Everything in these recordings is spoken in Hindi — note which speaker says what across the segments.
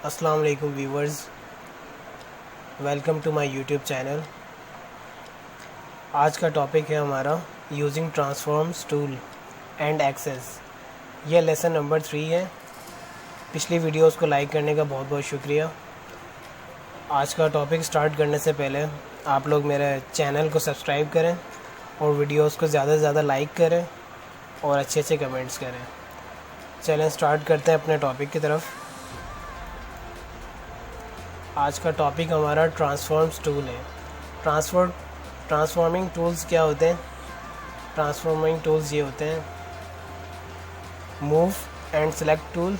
Speaker 1: अस्सलाम वालेकुम viewers, welcome to my YouTube channel. आज का टॉपिक है हमारा using transforms tool and axes. यह लेसन नंबर 3 है। पिछली वीडियोस को लाइक करने का बहुत बहुत शुक्रिया। आज का टॉपिक स्टार्ट करने से पहले आप लोग मेरे चैनल को सब्सक्राइब करें और वीडियोस को ज़्यादा से ज़्यादा लाइक करें और अच्छे अच्छे कमेंट्स करें। चलें स्टार्ट करते हैं अपने टॉपिक की तरफ। आज का टॉपिक हमारा ट्रांसफॉर्म्स टूल है। ट्रांसफॉर्मिंग टूल्स क्या होते हैं? ट्रांसफॉर्मिंग टूल्स ये होते हैं मूव एंड सेलेक्ट टूल्स।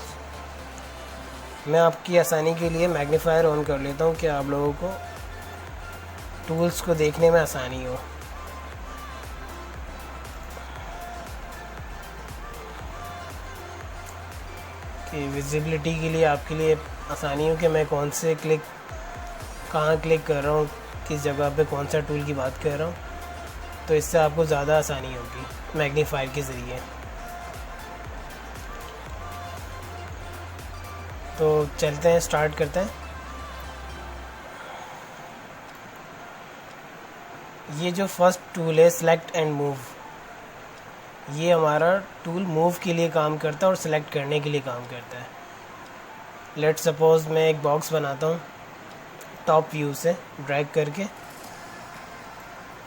Speaker 1: मैं आपकी आसानी के लिए मैग्नीफायर ऑन कर लेता हूँ कि आप लोगों को टूल्स को देखने में आसानी हो। कि विजिबिलिटी के लिए आपके लिए आसानी हो कि मैं कहाँ क्लिक कर रहा हूँ, किस जगह पे कौन सा टूल की बात कर रहा हूँ, तो इससे आपको ज़्यादा आसानी होगी मैग्नीफायर के ज़रिए। तो चलते हैं, स्टार्ट करते हैं। ये जो फर्स्ट टूल है सेलेक्ट एंड मूव, ये हमारा टूल मूव के लिए काम करता है और सेलेक्ट करने के लिए काम करता है। लेट सपोज़ मैं एक बॉक्स बनाता हूँ टॉप व्यू से ड्रैग करके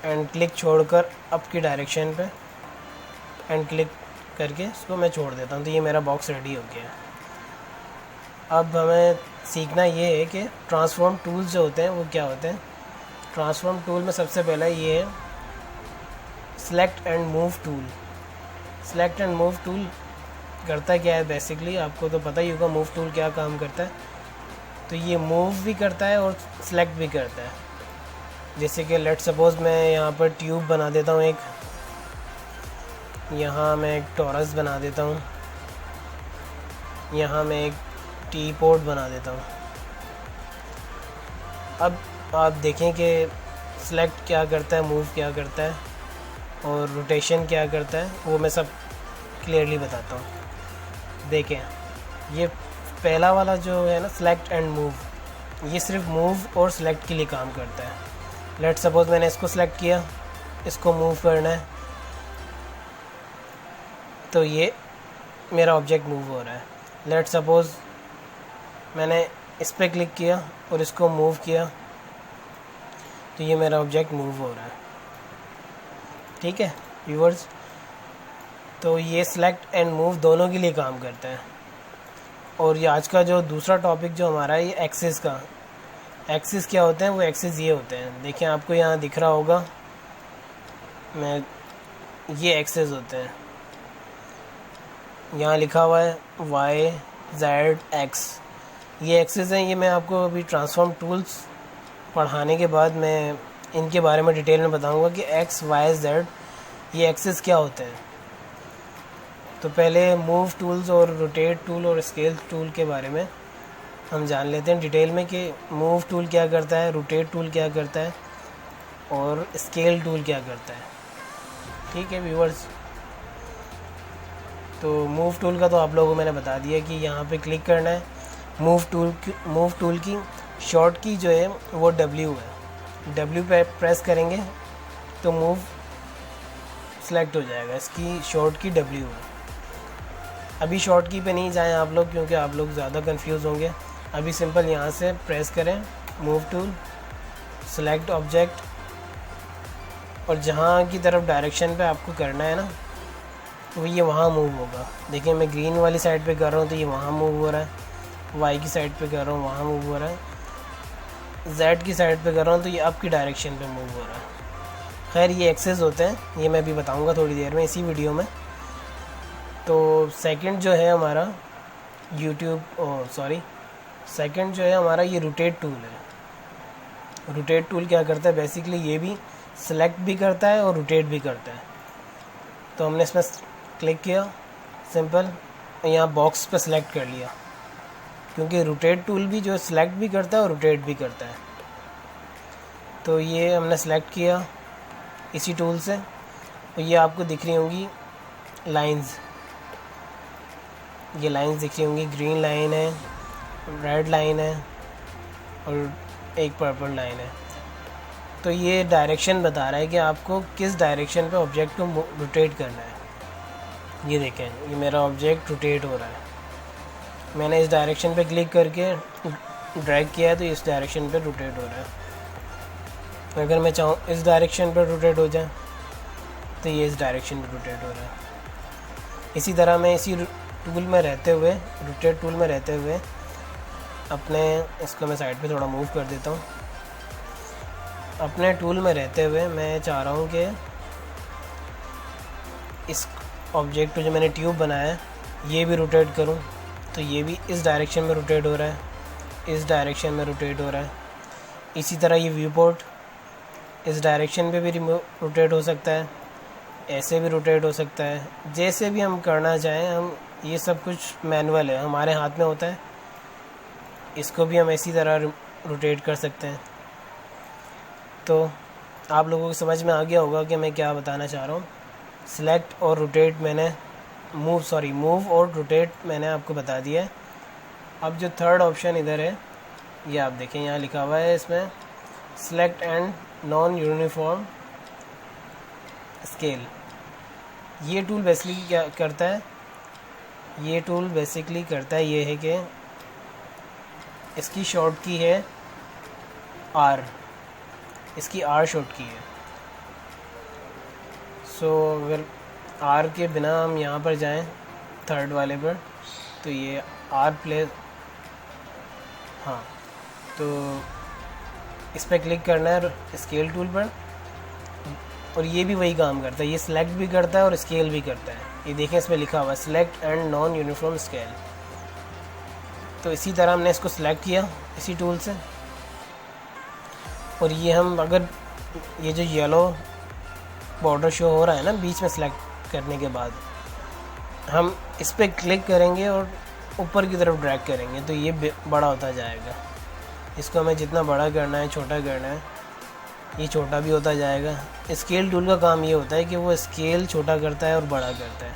Speaker 1: एंड क्लिक छोड़कर अप की डायरेक्शन पे एंड क्लिक करके इसको मैं छोड़ देता हूँ, तो ये मेरा बॉक्स रेडी हो गया। अब हमें सीखना ये है कि ट्रांसफॉर्म टूल्स जो होते हैं वो क्या होते हैं। ट्रांसफॉर्म टूल में सबसे पहला ये है select and move tool. Select and move tool करता क्या है? बेसिकली आपको तो पता ही होगा मूव टूल क्या काम करता है। तो ये मूव भी करता है और सेलेक्ट भी करता है। जैसे कि लेट सपोज़ मैं यहाँ पर ट्यूब बना देता हूँ, यहाँ मैं एक टॉरस बना देता हूँ, यहाँ मैं एक टी पॉट बना देता हूँ। अब आप देखें कि सेलेक्ट क्या करता है, मूव क्या करता है और रोटेशन क्या करता है, वो मैं सब क्लियरली बताता हूँ। देखें, ये पहला वाला जो है ना सेलेक्ट एंड मूव, ये सिर्फ मूव और सेलेक्ट के लिए काम करता है। लेट सपोज़ मैंने इसको सेलेक्ट किया, इसको मूव करना है, तो ये मेरा ऑब्जेक्ट मूव हो रहा है। लेट सपोज़ मैंने इस पर क्लिक किया और इसको मूव किया, तो ये मेरा ऑब्जेक्ट मूव हो रहा है। ठीक है व्यूअर्स, तो ये सेलेक्ट एंड मूव दोनों के लिए काम करता है। और ये आज का जो दूसरा टॉपिक जो हमारा है, ये एक्सिस का। एक्सिस क्या होते हैं? वो एक्सिस ये होते हैं, देखिए आपको यहाँ दिख रहा होगा, ये एक्सिस होते हैं। यहाँ लिखा हुआ है वाई जेड एक्स, ये एक्सिस हैं। ये मैं आपको अभी ट्रांसफॉर्म टूल्स पढ़ाने के बाद मैं इनके बारे में डिटेल में बताऊंगा कि एक्स वाई जेड ये एक्सिस क्या होते हैं। तो पहले मूव टूल्स और रोटेट टूल और स्केल टूल के बारे में हम जान लेते हैं डिटेल में कि मूव टूल क्या करता है, रोटेट टूल क्या करता है और स्केल टूल क्या करता है। ठीक है व्यूअर्स, तो मूव टूल का तो आप लोगों को मैंने बता दिया कि यहाँ पे क्लिक करना है। मूव टूल की शॉर्ट की जो है वो W है। W पे प्रेस करेंगे तो मूव सेलेक्ट हो जाएगा, इसकी शॉर्ट की W है। अभी शॉर्ट की पे नहीं जाएं आप लोग, क्योंकि आप लोग ज़्यादा कंफ्यूज होंगे। अभी सिंपल यहाँ से प्रेस करें मूव टूल, सेलेक्ट ऑब्जेक्ट, और जहाँ की तरफ डायरेक्शन पे आपको करना है ना, तो ये वहाँ मूव होगा। देखिए मैं ग्रीन वाली साइड पे कर रहा हूँ तो ये वहाँ मूव हो रहा है, वाई की साइड पे कर रहा हूँ वहाँ मूव हो रहा है, जेड की साइड पे कर रहा हूँ तो ये अप की डायरेक्शन पे मूव हो रहा है। खैर ये एक्सेस होते हैं, ये मैं अभी बताऊँगा थोड़ी देर में इसी वीडियो में। तो सेकंड जो है हमारा सेकंड जो है हमारा ये रोटेट टूल है। रोटेट टूल क्या करता है? बेसिकली ये भी सेलेक्ट भी करता है और रोटेट भी करता है। तो हमने इसमें क्लिक किया, सिंपल यहाँ बॉक्स पे सेलेक्ट कर लिया, क्योंकि रोटेट टूल भी जो सेलेक्ट भी करता है और रोटेट भी करता है। तो ये हमने सेलेक्ट किया इसी टूल से, और ये आपको दिख रही होंगी लाइंस, ये लाइंस दिख रही होंगी, ग्रीन लाइन है, रेड लाइन है और एक पर्पल लाइन है। तो ये डायरेक्शन बता रहा है कि आपको किस डायरेक्शन पे ऑब्जेक्ट को रोटेट करना है। ये देखें, ये मेरा ऑब्जेक्ट रोटेट हो रहा है, मैंने इस डायरेक्शन पे क्लिक करके ड्रैग किया है तो इस डायरेक्शन पे रोटेट हो रहा है। अगर मैं चाहूँ इस डायरेक्शन पे रोटेट हो जाए तो ये इस डायरेक्शन पे रोटेट हो रहा है। इसी तरह मैं इसी टूल में रहते हुए, रोटेट टूल में रहते हुए अपने, इसको मैं साइड पे थोड़ा मूव कर देता हूँ। अपने टूल में रहते हुए मैं चाह रहा हूँ कि इस ऑब्जेक्ट को जो मैंने ट्यूब बनाया है ये भी रोटेट करूँ, तो ये भी इस डायरेक्शन में रोटेट हो रहा है, इस डायरेक्शन में रोटेट हो रहा है। इसी तरह ये व्यू पोर्ट इस डायरेक्शन पे भी रोटेट हो सकता है, ऐसे भी रोटेट हो सकता है, जैसे भी हम करना चाहें। हम ये सब कुछ मैनुअल है, हमारे हाथ में होता है। इसको भी हम इसी तरह रोटेट कर सकते हैं। तो आप लोगों को समझ में आ गया होगा कि मैं क्या बताना चाह रहा हूँ। सिलेक्ट और रोटेट मैंने मूव और रोटेट मैंने आपको बता दिया है। अब जो थर्ड ऑप्शन इधर है, ये आप देखें यहाँ लिखा हुआ है इसमें select and non uniform scale. ये टूल बेसिकली क्या करता है, ये टूल बेसिकली करता है ये है कि इसकी शॉर्ट की है R, इसकी R शॉर्ट की है। सो अगर R के बिना हम यहाँ पर जाएं थर्ड वाले पर, तो ये R प्लेस, हाँ, तो इस पर क्लिक करना है स्केल टूल पर, और ये भी वही काम करता है, ये सिलेक्ट भी करता है और स्केल भी करता है। ये देखें इसमें लिखा हुआ है select and non uniform scale. तो इसी तरह हमने इसको सिलेक्ट किया इसी टूल से, और ये हम अगर ये जो येलो बॉर्डर शो हो रहा है ना बीच में सिलेक्ट करने के बाद, हम इस पर क्लिक करेंगे और ऊपर की तरफ ड्रैग करेंगे तो ये बड़ा होता जाएगा। इसको हमें जितना बड़ा करना है, छोटा करना है, ये छोटा भी होता जाएगा। स्केल टूल का काम ये होता है कि वो स्केल छोटा करता है और बड़ा करता है।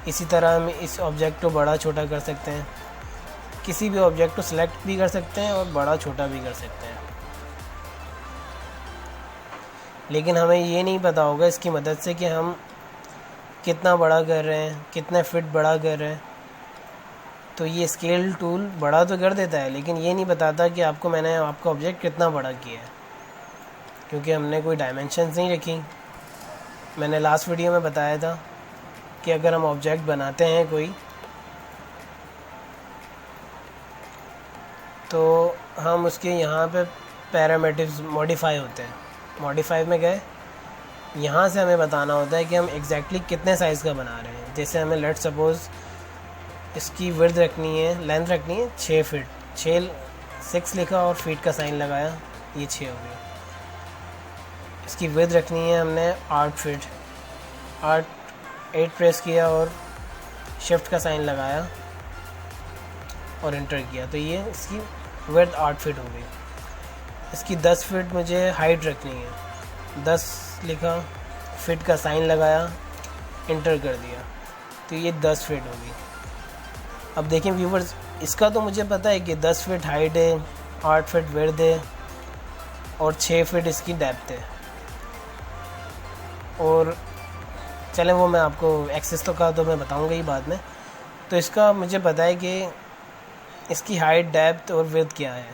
Speaker 1: इसी तरह हम इस ऑब्जेक्ट को बड़ा छोटा कर सकते हैं, किसी भी ऑब्जेक्ट को सिलेक्ट भी कर सकते हैं और बड़ा छोटा भी कर सकते हैं। लेकिन हमें ये नहीं पता होगा इसकी मदद से कि हम कितना बड़ा कर रहे हैं, कितने फिट बड़ा कर रहे हैं। तो ये स्केल टूल बड़ा तो कर देता है, लेकिन ये नहीं बताता कि मैंने आपका ऑब्जेक्ट कितना बड़ा किया है, क्योंकि हमने कोई डायमेंशंस नहीं रखी। मैंने लास्ट वीडियो में बताया था कि अगर हम ऑब्जेक्ट बनाते हैं कोई, तो हम उसके यहाँ पे पैरामीटर्स मॉडिफाई होते हैं। मॉडिफाई में गए, यहाँ से हमें बताना होता है कि हम एग्जैक्टली कितने साइज़ का बना रहे हैं। जैसे हमें लेट सपोज़ इसकी विड्थ रखनी है, लेंथ रखनी है 6 फीट, 6 लिखा और फीट का साइन लगाया, ये 6 हो गया। इसकी विड्थ रखनी है हमने 8 फीट, 8 प्रेस किया और शिफ्ट का साइन लगाया और एंटर किया, तो ये इसकी विड्थ 8 फीट हो गई। इसकी 10 फीट मुझे हाइट रखनी है, 10 लिखा, फिट का साइन लगाया, एंटर कर दिया, तो ये 10 फीट होगी। अब देखें व्यूवर्स, इसका तो मुझे पता है कि 10 फीट हाइट है, 8 फीट विड्थ है और 6 फीट इसकी डेप्थ है। और चलें वो मैं आपको एक्सेस तो का तो मैं बताऊंगा ही बाद में। तो इसका मुझे पता है कि इसकी हाइट, डेप्थ और विड्थ क्या है,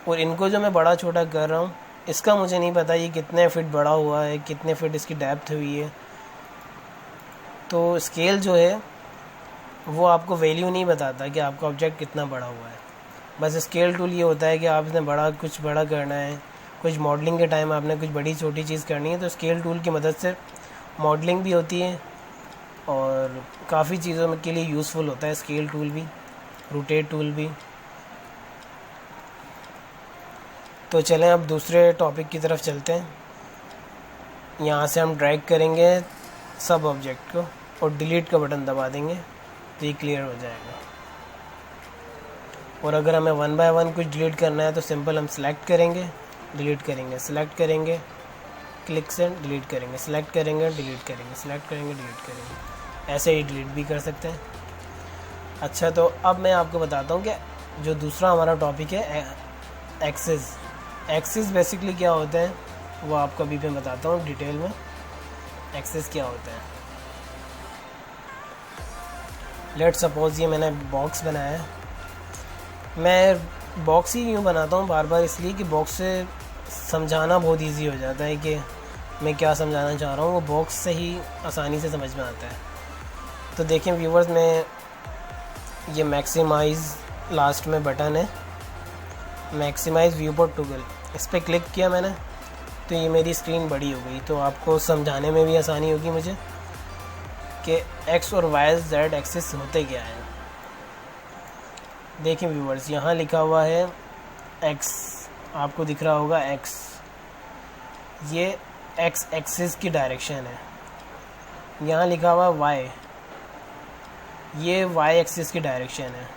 Speaker 1: और इनको जो मैं बड़ा छोटा कर रहा हूँ इसका मुझे नहीं पता ये कितने फिट बड़ा हुआ है, कितने फिट इसकी डेप्थ हुई है। तो स्केल जो है वो आपको वैल्यू नहीं बताता कि आपका ऑब्जेक्ट कितना बड़ा हुआ है। बस स्केल टूल ये होता है कि आपने कुछ बड़ा करना है, कुछ मॉडलिंग के टाइम आपने कुछ बड़ी छोटी चीज़ करनी है, तो स्केल टूल की मदद से मॉडलिंग भी होती है और काफ़ी चीज़ों के लिए यूज़फुल होता है स्केल टूल भी, रोटेट टूल भी। तो चलें अब दूसरे टॉपिक की तरफ चलते हैं। यहाँ से हम ड्रैग करेंगे सब ऑब्जेक्ट को और डिलीट का बटन दबा देंगे तो ये क्लियर हो जाएगा। और अगर हमें 1 बाय 1 कुछ डिलीट करना है तो सिंपल हम सेलेक्ट करेंगे, डिलीट करेंगे, सेलेक्ट करेंगे, क्लिक से डिलीट करेंगे, सेलेक्ट करेंगे, डिलीट करेंगे, सेलेक्ट करेंगे, डिलीट करेंगे, ऐसे ही डिलीट भी कर सकते हैं। अच्छा, तो अब मैं आपको बताता हूँ कि जो दूसरा हमारा टॉपिक है एक्सिस। एक्सिस बेसिकली क्या होते हैं वो आपको अभी मैं बताता हूँ डिटेल में। एक्सिस क्या होता है, लेट सपोज ये मैंने बॉक्स बनाया है। मैं बॉक्स ही यूँ बनाता हूँ बार बार इसलिए कि बॉक्स से समझाना बहुत इजी हो जाता है कि मैं क्या समझाना चाह रहा हूँ, वो बॉक्स से ही आसानी से समझ में आता है। तो देखें व्यूवर्स, मैं ये मैक्सिमाइज़ लास्ट में बटन है, मैक्सिमाइज़ व्यू पोर्ट टॉगल, इस पर क्लिक किया मैंने तो ये मेरी स्क्रीन बड़ी हो गई। तो आपको समझाने में भी आसानी होगी मुझे कि एक्स और वाई जेड एक्सिस होते क्या हैं। देखिए व्यूवर्स, यहाँ लिखा हुआ है एक्स, आपको दिख रहा होगा एक्स, ये एक्स एक्सिस की डायरेक्शन है। यहाँ लिखा हुआ वाई, ये वाई एक्सिस की डायरेक्शन है।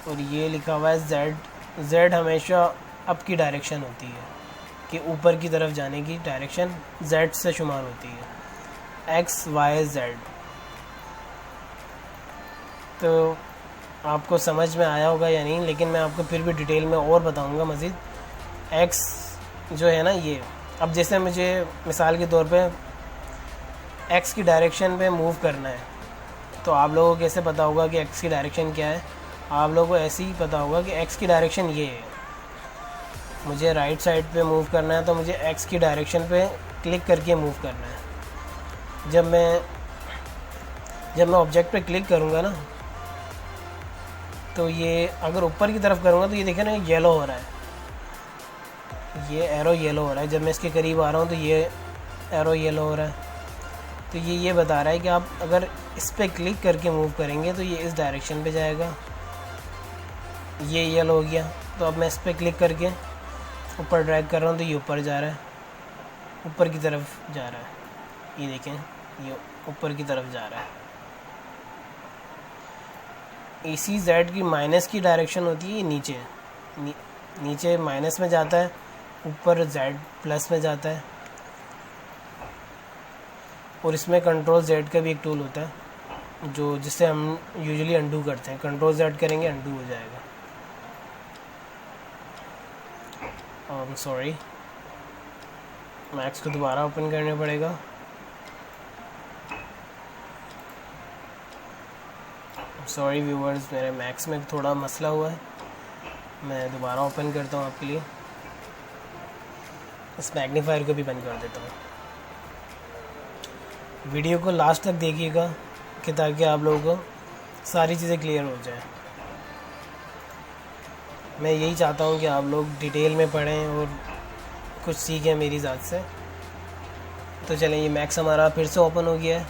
Speaker 1: और ये लिखा हुआ है जेड, जेड हमेशा अप की डायरेक्शन होती है कि ऊपर की तरफ जाने की डायरेक्शन जेड से शुमार होती है, एक्स वाई जेड। तो आपको समझ में आया होगा या नहीं, लेकिन मैं आपको फिर भी डिटेल में और बताऊंगा मज़ीद। एक्स जो है ना ये, अब जैसे मुझे मिसाल के तौर पे एक्स की डायरेक्शन पे मूव करना है, तो आप लोगों को कैसे पता होगा कि एक्स की डायरेक्शन क्या है? आप लोगों को ऐसे ही पता होगा कि एक्स की डायरेक्शन ये है। मुझे राइट साइड पे मूव करना है तो मुझे एक्स की डायरेक्शन पे क्लिक करके मूव करना है। जब मैं ऑब्जेक्ट पे क्लिक करूँगा ना, तो ये अगर ऊपर की तरफ करूँगा तो ये देखें ना, येलो हो रहा है, ये एरो येलो हो रहा है। जब मैं इसके करीब आ रहा हूँ तो ये एरो येलो हो रहा है। तो ये बता रहा है कि आप अगर इस पर क्लिक करके मूव करेंगे तो ये इस डायरेक्शन पे जाएगा। ये येलो हो गया, तो अब मैं इस पर क्लिक करके ऊपर ड्रैग कर रहा हूँ तो ये ऊपर जा रहा है, ऊपर की तरफ जा रहा है। ये देखें, ये ऊपर की तरफ जा रहा है। इसी जेड की माइनस की डायरेक्शन होती है, ये नीचे नीचे माइनस में जाता है, ऊपर जेड प्लस में जाता है। और इसमें कंट्रोल जेड का भी एक टूल होता है जो जिससे हम यूजुअली अंडू करते हैं। कंट्रोल जेड करेंगे अंडू हो जाएगा। सॉरी, मैक्स को दोबारा ओपन करना पड़ेगा। सॉरी व्यूवर्स, मेरे मैक्स में थोड़ा मसला हुआ है, मैं दोबारा ओपन करता हूँ आपके लिए। इस मैग्नीफायर को भी बंद कर देता हूँ। वीडियो को लास्ट तक देखिएगा कि ताकि आप लोगों को सारी चीज़ें क्लियर हो जाए। मैं यही चाहता हूँ कि आप लोग डिटेल में पढ़ें और कुछ सीखें मेरी ज़ात से। तो चलें, ये मैक्स हमारा फिर से ओपन हो गया है।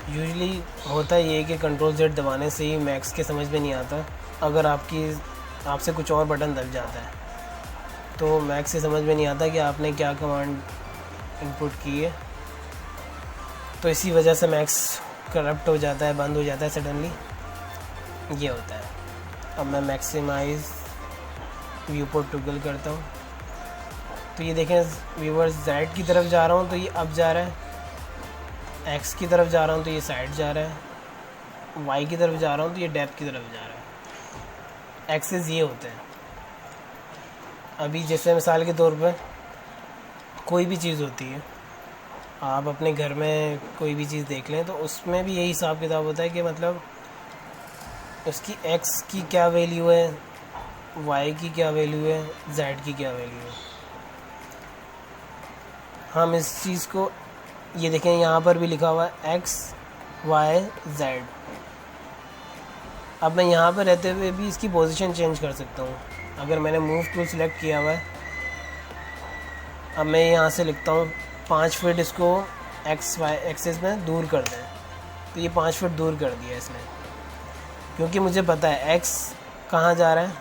Speaker 1: यूजुअली होता ये है कि कंट्रोल जेड दबाने से ही मैक्स के समझ में नहीं आता। अगर आपसे कुछ और बटन दब जाता है तो मैक्स से समझ में नहीं आता कि आपने क्या कमांड इनपुट की है। तो इसी वजह से मैक्स करप्ट हो जाता है, बंद हो जाता है सडनली, ये होता है। अब मैं मैक्सिमाइज़ व्यू पोर्ट टॉगल करता हूँ तो ये देखें व्यूवर्स, जेड की तरफ जा रहा हूँ तो ये अप जा रहा है, एक्स की तरफ जा रहा हूँ तो ये साइड जा रहा है, वाई की तरफ जा रहा हूँ तो ये डेप्थ की तरफ जा रहा है। एक्सेस ये होते हैं। अभी जैसे मिसाल के तौर पर कोई भी चीज़ होती है, आप अपने घर में कोई भी चीज़ देख लें तो उसमें भी यही हिसाब किताब होता है कि मतलब उसकी एक्स की क्या वैल्यू है, वाई की क्या वैल्यू है, जेड की क्या वैल्यू है। हम इस चीज़ को ये देखें, यहाँ पर भी लिखा हुआ है एक्स वाई जेड। अब मैं यहाँ पर रहते हुए भी इसकी पोजीशन चेंज कर सकता हूँ। अगर मैंने मूव टूल सेलेक्ट किया हुआ है, अब मैं यहाँ से लिखता हूँ 5 फीट इसको एक्स वाई एक्सिस में दूर कर दें, तो ये 5 फीट दूर कर दिया इसने, क्योंकि मुझे पता है एक्स कहाँ जा रहा है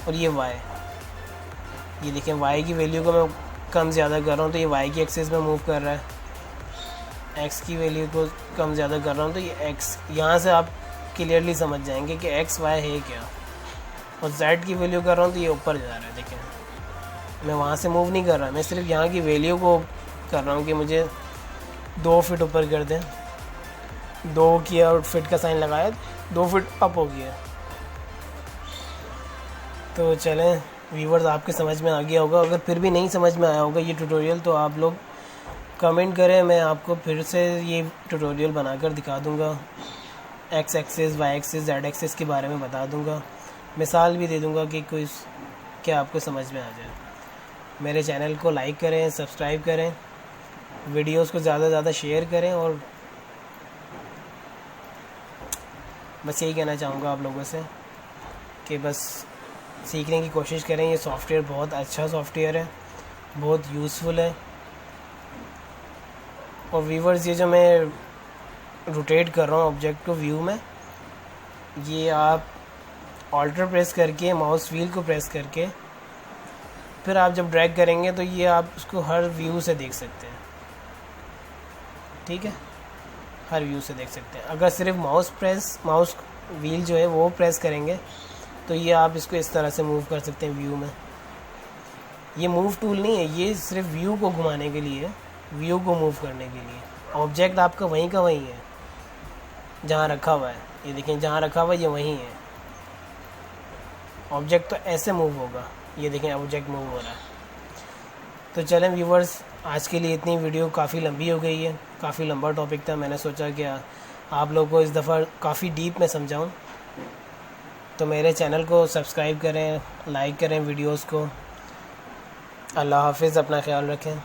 Speaker 1: और ये वाई। ये देखें, वाई की वैल्यू को मैं कम ज़्यादा कर रहा हूँ तो ये वाई की एक्सिस में मूव कर रहा है। एक्स की वैल्यू को कम ज़्यादा कर रहा हूँ तो ये एक्स, यहाँ से आप क्लियरली समझ जाएंगे कि एक्स वाई है क्या। और जेड की वैल्यू कर रहा हूँ तो ये ऊपर जा रहा है, देखें मैं वहाँ से मूव नहीं कर रहा, मैं सिर्फ यहाँ की वैल्यू को कर रहा हूँ कि मुझे 2 फीट ऊपर कर दें। 2 किया और फिट का साइन लगाया, 2 फीट अप हो गया। तो चलें व्यूवर्स, आपके समझ में आ गया होगा। अगर फिर भी नहीं समझ में आया होगा ये ट्यूटोरियल तो आप लोग कमेंट करें, मैं आपको फिर से ये ट्यूटोरियल बनाकर दिखा दूँगा। X axis, Y axis, Z axis के बारे में बता दूँगा, मिसाल भी दे दूँगा कि कोई क्या आपको समझ में आ जाए। मेरे चैनल को लाइक करें, सब्सक्राइब करें, वीडियोस को ज़्यादा से ज़्यादा शेयर करें, और बस यही कहना चाहूँगा आप लोगों से कि बस सीखने की कोशिश करें। ये सॉफ्टवेयर बहुत अच्छा सॉफ्टवेयर है, बहुत यूज़फुल है। और व्यूवर्स, ये जो मैं रोटेट कर रहा हूँ ऑब्जेक्ट को व्यू में, ये आप ऑल्टर प्रेस करके, माउस व्हील को प्रेस करके, फिर आप जब ड्रैग करेंगे तो ये आप उसको हर व्यू से देख सकते हैं। ठीक है, हर व्यू से देख सकते हैं। अगर सिर्फ माउस व्हील जो है वो प्रेस करेंगे तो ये आप इसको इस तरह से मूव कर सकते हैं व्यू में। ये मूव टूल नहीं है, ये सिर्फ व्यू को घुमाने के लिए, व्यू को मूव करने के लिए। ऑब्जेक्ट आपका वहीं का वहीं है जहाँ रखा हुआ है। ये देखें, जहाँ रखा हुआ है ये वहीं है। ऑब्जेक्ट तो ऐसे मूव होगा, ये देखें ऑब्जेक्ट मूव हो रहा है। तो चलें व्यूवर्स, आज के लिए इतनी वीडियो काफ़ी लंबी हो गई है, काफ़ी लंबा टॉपिक था। मैंने सोचा कि आप लोगों को इस दफ़ा काफ़ी डीप में समझाऊं। तो मेरे चैनल को सब्सक्राइब करें, लाइक करें वीडियोस को। अल्लाह हाफिज़, अपना ख्याल रखें।